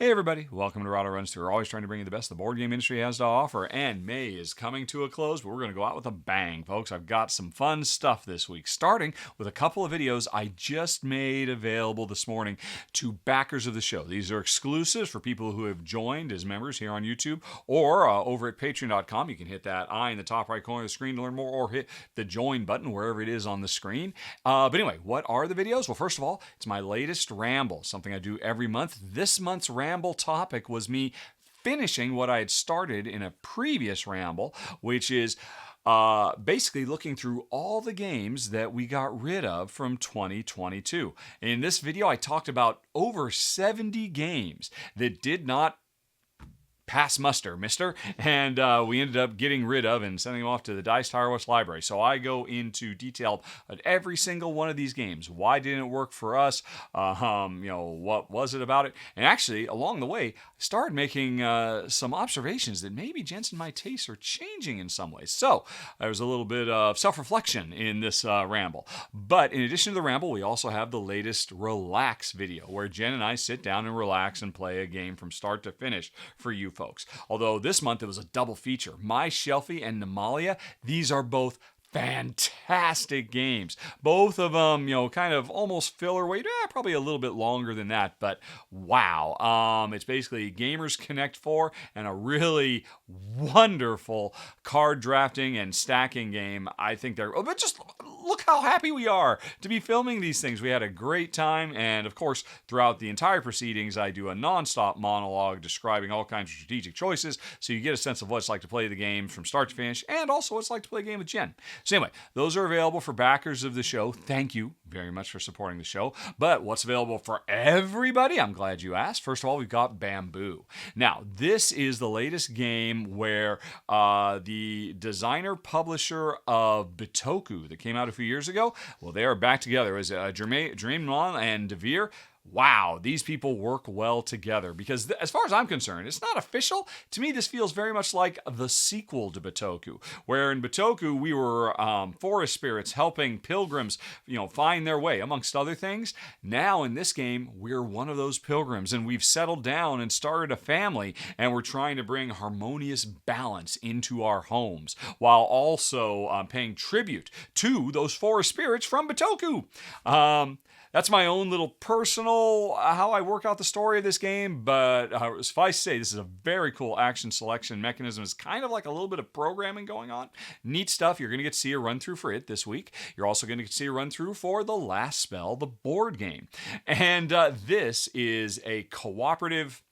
Hey everybody, welcome to Rahdo Runs Through. We're always trying to bring you the best the board game industry has to offer, and May is coming to a close, but we're going to go out with a bang, folks. I've got some fun stuff this week, starting with a couple of videos I just made available this morning to backers of the show. These are exclusives for people who have joined as members here on YouTube or over at patreon.com. You can hit that I in the top right corner of the screen to learn more, or hit the join button wherever it is on the screen. But anyway, what are the videos? Well, first of all, it's my latest ramble, something I do every month. This month's Ramble Topic was me finishing what I had started in a previous ramble, which is basically looking through all the games that we got rid of from 2022. In this video, I talked about over 70 games that did not pass muster, mister, and we ended up getting rid of and sending them off to the Dice Tower West Library. So I go into detail at every single one of these games. Why didn't it work for us? What was it about it? And actually, along the way, I started making some observations that maybe Jensen and my tastes are changing in some ways. So there was a little bit of self-reflection in this ramble. But in addition to the ramble, we also have the latest relax video, where Jen and I sit down and relax and play a game from start to finish for you folks. Although this month it was a double feature. My Shelfie and Nemalia, these are both fantastic games. Both of them, kind of almost filler weight, probably a little bit longer than that, but wow. It's basically Gamers Connect 4 and a really wonderful card drafting and stacking game. I think but just look how happy we are to be filming these things. We had a great time, and of course, throughout the entire proceedings, I do a non-stop monologue describing all kinds of strategic choices, so you get a sense of what it's like to play the game from start to finish, and also what it's like to play a game with Jen. So anyway, those are available for backers of the show. Thank you very much for supporting the show. But what's available for everybody? I'm glad you asked. First of all, we've got Bamboo. Now, this is the latest game where the designer publisher of Bitoku that came out a few years ago, well, they are back together as Dreamlon and Devere. Wow, these people work well together, because as far as I'm concerned, it's not official. To me, this feels very much like the sequel to Bitoku, where in Bitoku we were forest spirits helping pilgrims, find their way, amongst other things. Now in this game, we're one of those pilgrims, and we've settled down and started a family, and we're trying to bring harmonious balance into our homes, while also paying tribute to those forest spirits from Bitoku. That's my own little personal how I work out the story of this game, but suffice to say, this is a very cool action selection mechanism. It's kind of like a little bit of programming going on. Neat stuff. You're going to get to see a run-through for it this week. You're also going to get to see a run-through for The Last Spell, the board game. And this is a cooperative,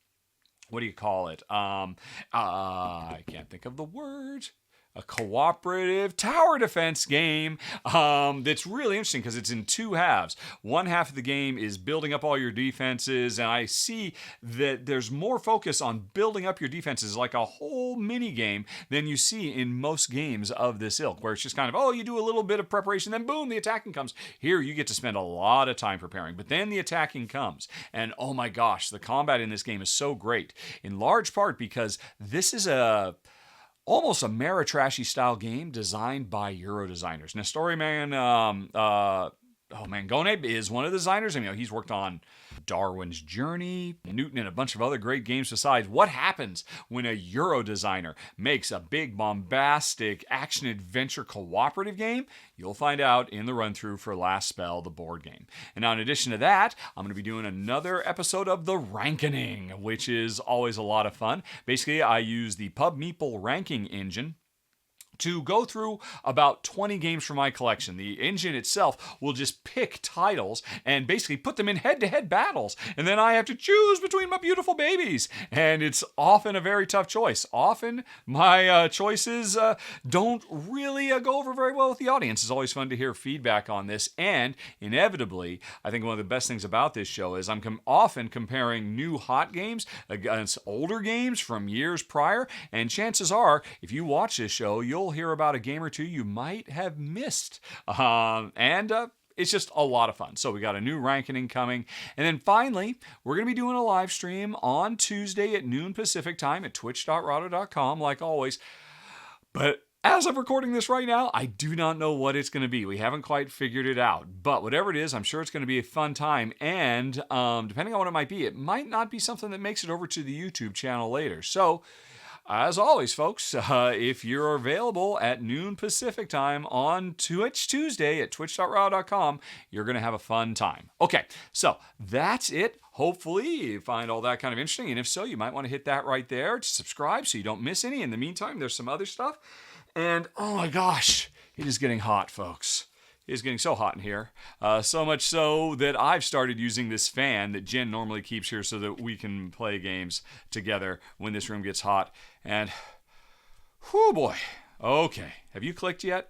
what do you call it? I can't think of the word. A cooperative tower defense game that's really interesting because it's in two halves. One half of the game is building up all your defenses, and I see that there's more focus on building up your defenses, like a whole mini game, than you see in most games of this ilk, where it's just kind of, you do a little bit of preparation, then boom, the attacking comes. Here, you get to spend a lot of time preparing, but then the attacking comes, and oh my gosh, the combat in this game is so great, in large part because this is almost a Meritrashy style game designed by Euro designers. Nestory Mangone is one of the designers. He's worked on Darwin's Journey, Newton, and a bunch of other great games besides. What happens when a Euro designer makes a big, bombastic, action-adventure cooperative game? You'll find out in the run-through for Last Spell, the board game. And now, in addition to that, I'm going to be doing another episode of The Rankening, which is always a lot of fun. Basically, I use the Pub Meeple ranking engine to go through about 20 games from my collection. The engine itself will just pick titles and basically put them in head-to-head battles. And then I have to choose between my beautiful babies. And it's often a very tough choice. Often my choices don't really go over very well with the audience. It's always fun to hear feedback on this. And inevitably, I think one of the best things about this show is I'm often comparing new hot games against older games from years prior. And chances are, if you watch this show, you'll hear about a game or two you might have missed. It's just a lot of fun. So we got a new ranking coming. And then finally, we're going to be doing a live stream on Tuesday at noon Pacific time at twitch.rahdo.com, like always. But As I'm recording this right now, I do not know what it's going to be. We haven't quite figured it out. But whatever it is, I'm sure it's going to be a fun time. And depending on what it might not be something that makes it over to the YouTube channel later. So, as always, folks, if you're available at noon Pacific time on Twitch Tuesday at twitch.rahdo.com, you're going to have a fun time. Okay, so that's it. Hopefully you find all that kind of interesting. And if so, you might want to hit that right there to subscribe so you don't miss any. In the meantime, there's some other stuff. And oh my gosh, it is getting hot, folks. It is getting so hot in here. So much so that I've started using this fan that Jen normally keeps here so that we can play games together when this room gets hot. And, whoo boy. Okay, have you clicked yet?